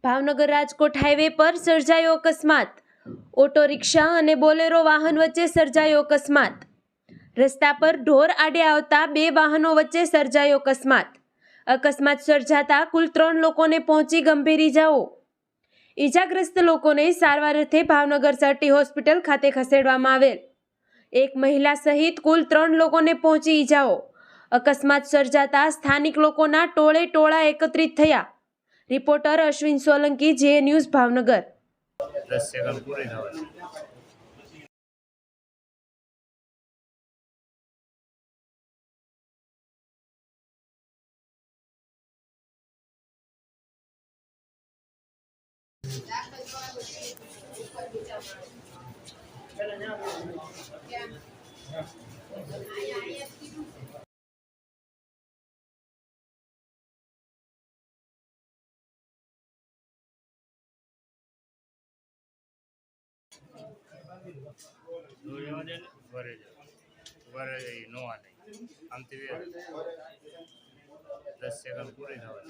Bhavnagar Rajkot highway પર સર્જાયો અકસ્માત। ઓટો રિક્ષા અને બોલેરો વાહન વચ્ચે સર્જાયો અકસ્માત। રસ્તા પર ઢોર આડે આવતા બે વાહનો વચ્ચે સર્જાયો અકસ્માત સર્જાતા કુલ 3 લોકોને પહોંચી ગંભીર ઇજાઓ। ઇજાગ્રસ્ત લોકોને સારવાર અર્થે ભાવનગર સટી હોસ્પિટલ ખાતે ખસેડવામાં આવેલ। એક મહિલા સહિત કુલ 3 લોકોને પહોંચી ઇજાઓ। અકસ્માત સર્જાતા સ્થાનિક લોકોના ટોળે ટોળા એકત્રિત થયા। રિપોર્ટર અશ્વિન સોલંકી, જે ન્યૂઝ, ભાવનગર। 10 સેકન્ડ પૂરી થવા છે। નો આમ 10 સેકન્ડ પૂરી થવા છે।